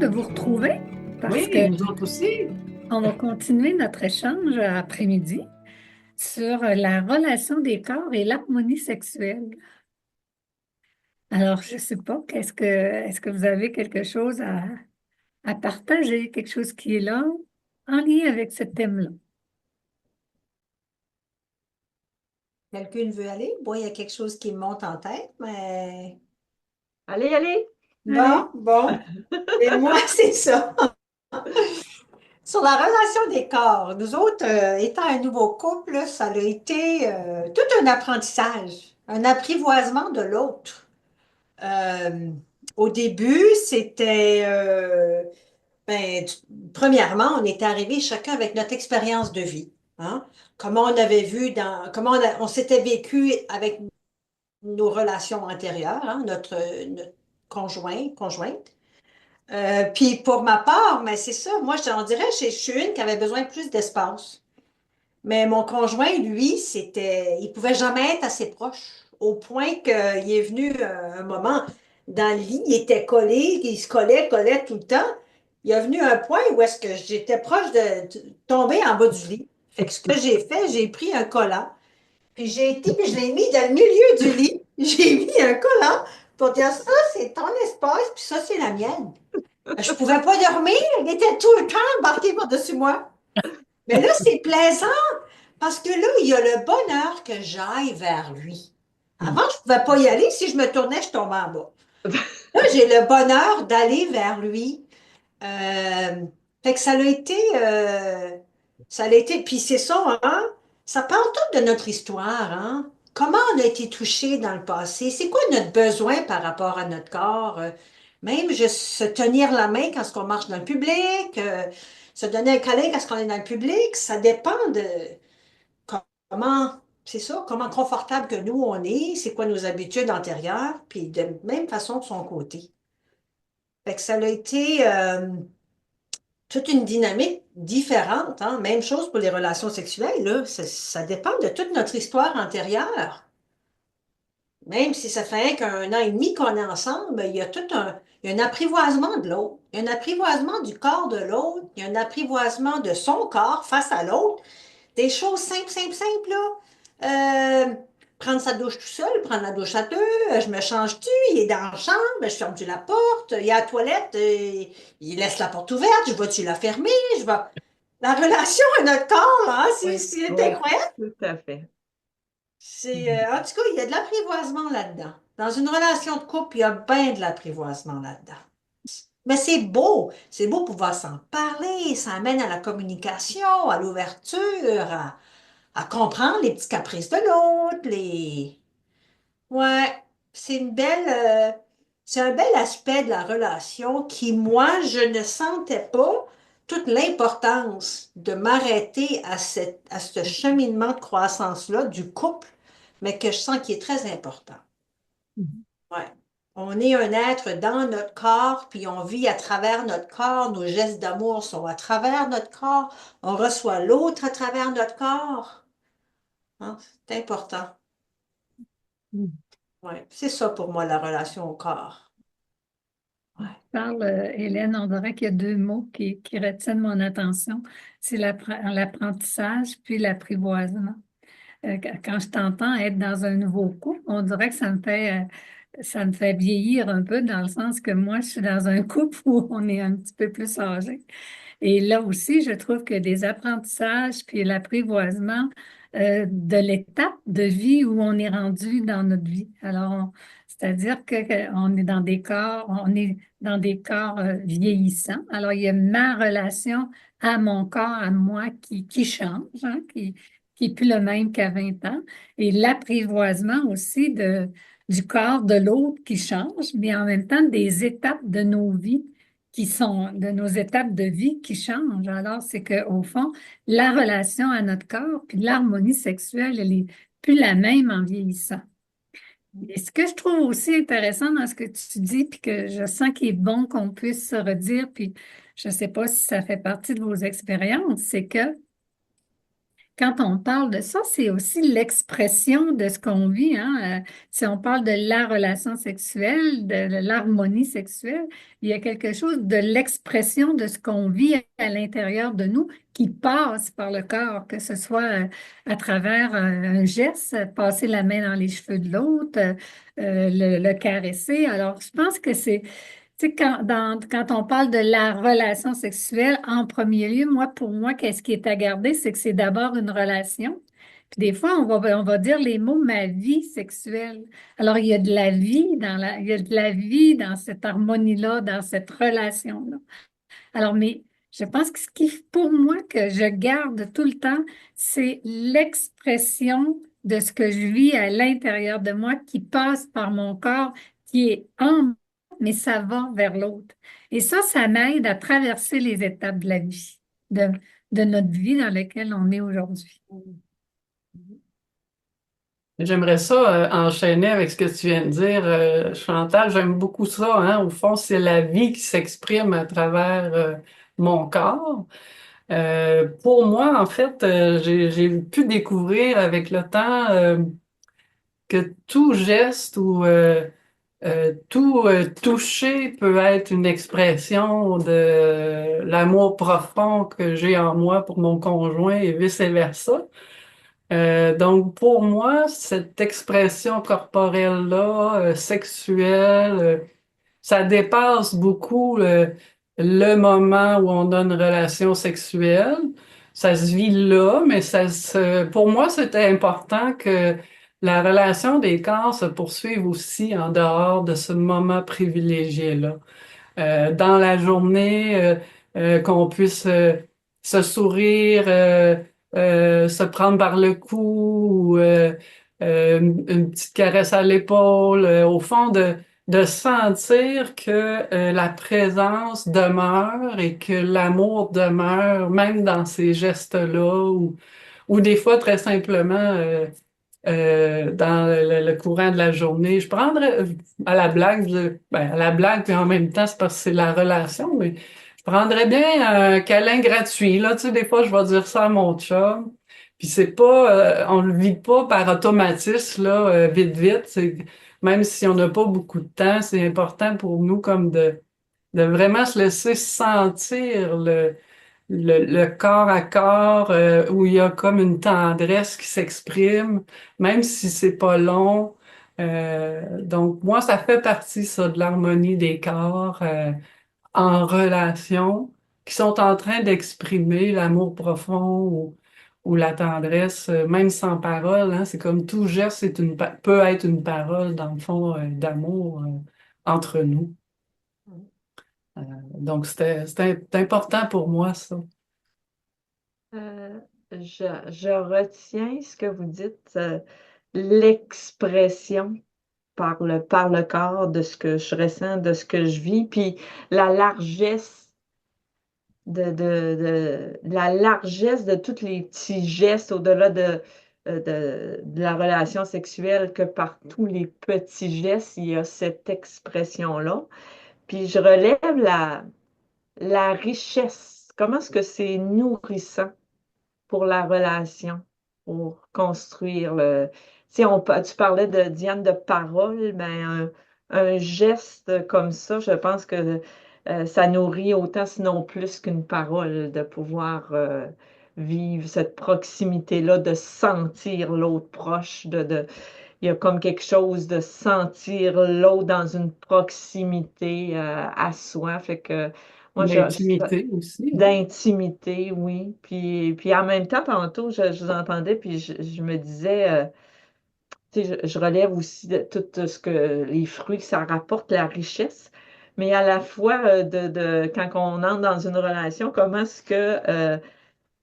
de vous retrouver parce que Oui, nous autres aussi. on va continuer notre échange après-midi sur la relation des corps et l'harmonie sexuelle. Alors, je ne sais pas, est-ce que vous avez quelque chose à partager, quelque chose qui est là en lien avec ce thème-là? Quelqu'un veut aller? Bon, il y a quelque chose qui me monte en tête, mais Allez, allez. Allez. bon. Et moi, c'est ça. Sur la relation des corps, nous autres, étant un nouveau couple, là, ça a été tout un apprentissage, un apprivoisement de l'autre. Euh, Au début, c'était, ben, premièrement, on était arrivés chacun avec notre expérience de vie. Hein? Comment on avait vu comment on s'était vécu avec nos relations antérieures, hein, notre conjointe. Puis pour ma part, mais c'est ça, moi, on dirais que je suis une qui avait besoin de plus d'espace. Mais mon conjoint, lui, il pouvait jamais être assez proche, au point qu'il est venu un moment dans le lit, il était collé, il se collait tout le temps. Il est venu un point où est-ce que j'étais proche de tomber en bas du lit. Fait que ce que j'ai fait, j'ai pris un collant, puis j'ai été, puis je l'ai mis dans le milieu du lit. J'ai mis un collant pour dire ça, c'est ton espace, puis ça, c'est la mienne. Je pouvais pas dormir, il était tout le temps embarqué par-dessus moi. Mais là, c'est plaisant parce que là, il y a le bonheur que j'aille vers lui. Avant, je pouvais pas y aller. Si je me tournais, je tombais en bas. Là, j'ai le bonheur d'aller vers lui. Euh, Fait que ça l'a été, puis c'est ça, hein? Ça parle tout de notre histoire, hein? Comment on a été touché dans le passé? C'est quoi notre besoin par rapport à notre corps? Même juste se tenir la main quand on marche dans le public, se donner un câlin quand on est dans le public, ça dépend de comment, c'est ça, comment confortable que nous on est, c'est quoi nos habitudes antérieures, puis de même façon de son côté. Fait que ça a été toute une dynamique différente, hein. Même chose pour les relations sexuelles, là. Ça dépend de toute notre histoire antérieure. Même si ça fait qu'un an et demi qu'on est ensemble, il y a un apprivoisement de l'autre. Il y a un apprivoisement du corps de l'autre. Il y a un apprivoisement de son corps face à l'autre. Des choses simples, simples, simples, là. Prendre sa douche tout seul, prendre la douche à deux, je me change-tu, il est dans la chambre, je ferme-tu la porte, il est à la toilette, il laisse la porte ouverte, je vais-tu la fermer, je vais... La relation à notre corps, là, hein, Oui, c'est oui, incroyable. tout à fait. En tout cas, il y a de l'apprivoisement là-dedans. Dans une relation de couple, il y a bien de l'apprivoisement là-dedans. Mais c'est beau pouvoir s'en parler, ça amène à la communication, à l'ouverture, à comprendre les petits caprices de l'autre, les... Ouais, c'est une belle... c'est un bel aspect de la relation qui, moi, je ne sentais pas toute l'importance de m'arrêter à ce cheminement de croissance-là du couple, mais que je sens qui est très important. Ouais. On est un être dans notre corps, puis on vit à travers notre corps. Nos gestes d'amour sont à travers notre corps. On reçoit l'autre à travers notre corps. Hein, c'est important. Ouais. C'est ça pour moi, la relation au corps. Ouais. Parle, Hélène, on dirait qu'il y a deux mots qui retiennent mon attention. C'est l'apprentissage puis l'apprivoisement. Quand je t'entends être dans un nouveau couple, on dirait que ça me fait vieillir un peu dans le sens que moi, je suis dans un couple où on est un petit peu plus âgé. Et là aussi, je trouve que des apprentissages puis l'apprivoisement de l'étape de vie où on est rendu dans notre vie. Alors, c'est-à-dire on est dans des corps, on est dans des corps vieillissants. Alors, il y a ma relation à mon corps, à moi, qui change, hein, qui est plus le même qu'à 20 ans. Et l'apprivoisement aussi du corps de l'autre qui change, mais en même temps des étapes de nos vies qui sont de nos étapes de vie qui changent. Alors, c'est qu'au fond, la relation à notre corps, puis l'harmonie sexuelle, elle est plus la même en vieillissant. Et ce que je trouve aussi intéressant dans ce que tu dis, puis que je sens qu'il est bon qu'on puisse se redire, puis je ne sais pas si ça fait partie de vos expériences, c'est que quand on parle de ça, c'est aussi l'expression de ce qu'on vit, hein. Si on parle de la relation sexuelle, de l'harmonie sexuelle, il y a quelque chose de l'expression de ce qu'on vit à l'intérieur de nous qui passe par le corps, que ce soit à travers un geste, passer la main dans les cheveux de l'autre, le caresser. Alors, je pense que c'est tu sais, quand on parle de la relation sexuelle, en premier lieu, pour moi, qu'est-ce qui est à garder, c'est que c'est d'abord une relation. Puis des fois, on va dire les mots ma vie sexuelle. Alors, il y a de la vie il y a de la vie dans cette harmonie-là, dans cette relation-là. Alors, mais je pense que ce qui, pour moi, que je garde tout le temps, c'est l'expression de ce que je vis à l'intérieur de moi qui passe par mon corps, qui est en moi, mais ça va vers l'autre. Et ça m'aide à traverser les étapes de la vie, de, de notre vie dans laquelle on est aujourd'hui. J'aimerais ça enchaîner avec ce que tu viens de dire, Chantal. J'aime beaucoup ça, hein. Au fond, c'est la vie qui s'exprime à travers mon corps. Pour moi, en fait, j'ai pu découvrir avec le temps que tout geste ou tout toucher peut être une expression de l'amour profond que j'ai en moi pour mon conjoint et vice-versa. Donc, pour moi, cette expression corporelle-là, sexuelle, ça dépasse beaucoup le moment où on a une relation sexuelle. Ça se vit là, mais pour moi, c'était important que la relation des corps se poursuive aussi en dehors de ce moment privilégié-là. Dans la journée, qu'on puisse se sourire, se prendre par le cou, ou, une petite caresse à l'épaule, au fond de sentir que la présence demeure et que l'amour demeure, même dans ces gestes-là, ou des fois très simplement dans le courant de la journée. Je prendrais à la blague, à la blague, puis en même temps, c'est parce que c'est la relation, mais je prendrais bien un câlin gratuit. Là, tu sais, des fois, je vais dire ça à mon chum. Puis c'est pas, on le vit pas par automatisme, là, vite, vite. Même si on n'a pas beaucoup de temps, c'est important pour nous comme de vraiment se laisser sentir le corps à corps où il y a comme une tendresse qui s'exprime, même si c'est pas long. Donc moi, ça fait partie ça de l'harmonie des corps en relation qui sont en train d'exprimer l'amour profond ou la tendresse, même sans parole. Hein, c'est comme tout geste, peut être une parole dans le fond d'amour entre nous. Donc c'était important pour moi ça. Euh, je retiens ce que vous dites, l'expression par le corps de ce que je ressens, de ce que je vis, puis la largesse la largesse de tous les petits gestes au-delà de la relation sexuelle, que par tous les petits gestes, il y a cette expression-là. Puis je relève la richesse. Comment est-ce que c'est nourrissant pour la relation, pour construire le. Si tu parlais de Diane de parole, ben un geste comme ça, je pense que ça nourrit autant, sinon plus qu'une parole, de pouvoir vivre cette proximité-là, de sentir l'autre proche, il y a comme quelque chose de sentir l'autre dans une proximité à soi. Fait que moi, L'intimité aussi, hein? d'intimité, oui. Puis en même temps, tantôt, je vous entendais, puis je me disais, tu sais, je relève aussi de tout ce que les fruits que ça rapporte, la richesse, mais à la fois quand on entre dans une relation, comment est-ce que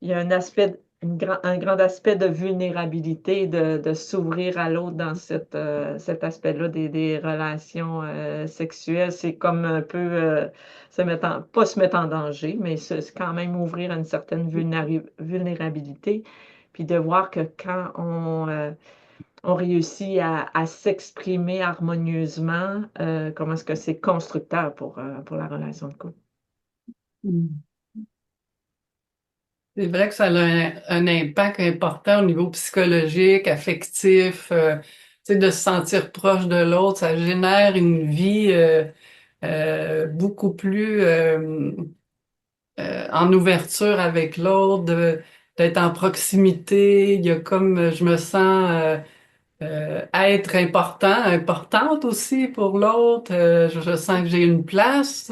il y a un aspect, un grand aspect de vulnérabilité, de s'ouvrir à l'autre dans cet aspect-là des relations sexuelles. C'est comme un peu pas se mettre en danger, mais c'est quand même ouvrir à une certaine vulnérabilité. Puis de voir que quand on réussit à s'exprimer harmonieusement, comment est-ce que c'est constructeur pour la relation de couple. Mm. C'est vrai que ça a un impact important au niveau psychologique, affectif, tu sais, de se sentir proche de l'autre, ça génère une vie beaucoup plus en ouverture avec l'autre, d'être en proximité. Il y a comme, je me sens être importante aussi pour l'autre. Je sens que j'ai une place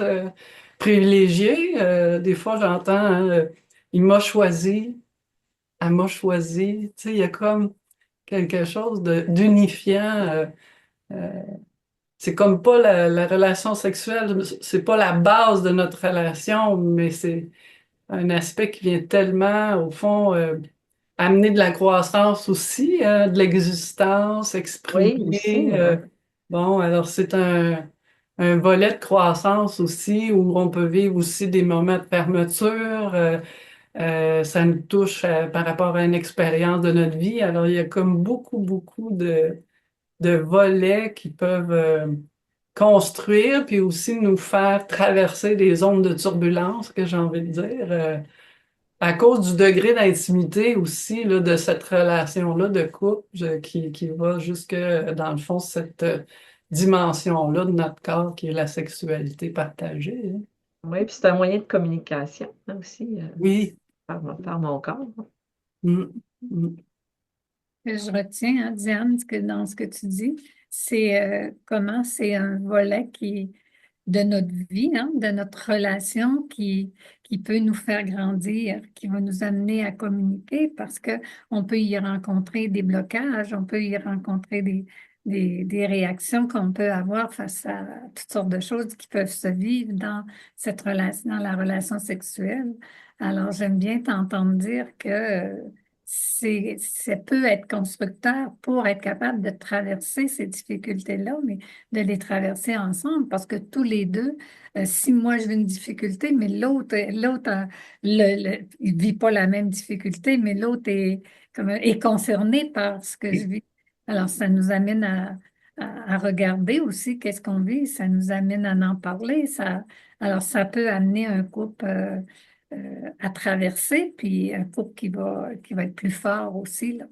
privilégiée. Des fois, j'entends, hein, il m'a choisi, elle m'a choisi. Tu sais, il y a comme quelque chose d'unifiant. Euh, c'est comme pas la relation sexuelle, c'est pas la base de notre relation, mais c'est un aspect qui vient tellement, au fond, amener de la croissance aussi, de l'existence, Oui, aussi, exprimer. ouais. Bon, alors c'est un volet de croissance aussi où on peut vivre aussi des moments de fermeture. Ça nous touche par rapport à une expérience de notre vie. Alors il y a comme beaucoup de volets qui peuvent construire puis aussi nous faire traverser des zones de turbulence, que j'ai envie de dire. À cause du degré d'intimité aussi là, de cette relation-là de couple qui va jusque, dans le fond, cette dimension-là de notre corps qui est la sexualité partagée, hein. Oui, puis c'est un moyen de communication hein, aussi, Oui. par mon corps. Mm. Mm. Que je retiens, hein, Diane, que dans ce que tu dis, c'est comment c'est un volet de notre vie, hein, de notre relation qui peut nous faire grandir, qui va nous amener à communiquer parce que on peut y rencontrer des blocages, on peut y rencontrer des réactions qu'on peut avoir face à toutes sortes de choses qui peuvent se vivre dans cette relation, dans la relation sexuelle. Alors, j'aime bien t'entendre dire que ça peut être constructeur pour être capable de traverser ces difficultés-là, mais de les traverser ensemble parce que tous les deux, si moi je vis une difficulté, mais l'autre, il vit pas la même difficulté, mais l'autre est concerné par ce que je vis. Alors, ça nous amène à regarder aussi qu'est-ce qu'on vit, ça nous amène à en parler. Alors, ça peut amener un couple à traverser, puis un couple qui va être plus fort aussi, là.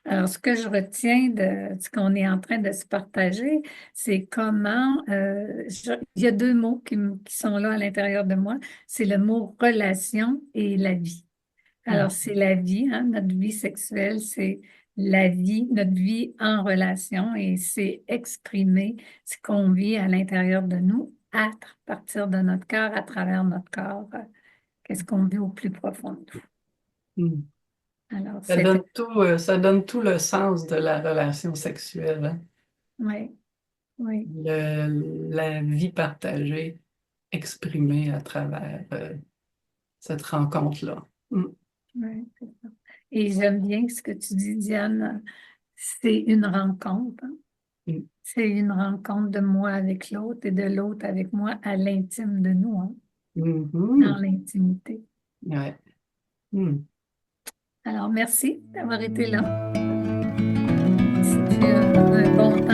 Alors, ce que je retiens de ce qu'on est en train de se partager, c'est comment, il y a deux mots qui sont là à l'intérieur de moi, c'est le mot relation et la vie. Alors, c'est la vie, hein, notre vie sexuelle, c'est la vie, notre vie en relation et c'est exprimer ce qu'on vit à l'intérieur de nous à partir de notre cœur, à travers notre corps, qu'est-ce qu'on vit au plus profond de nous. Mm. Alors, Ça donne tout le sens de la relation sexuelle, hein. oui, oui, La vie partagée, exprimée à travers cette rencontre-là. Mm. oui, c'est ça. Et j'aime bien ce que tu dis, Diane, c'est une rencontre, hein. Mm. C'est une rencontre de moi avec l'autre et de l'autre avec moi à l'intime de nous, hein, dans Mhm. l'intimité. Ouais. Mm. Alors, merci d'avoir été là. C'est un bon temps.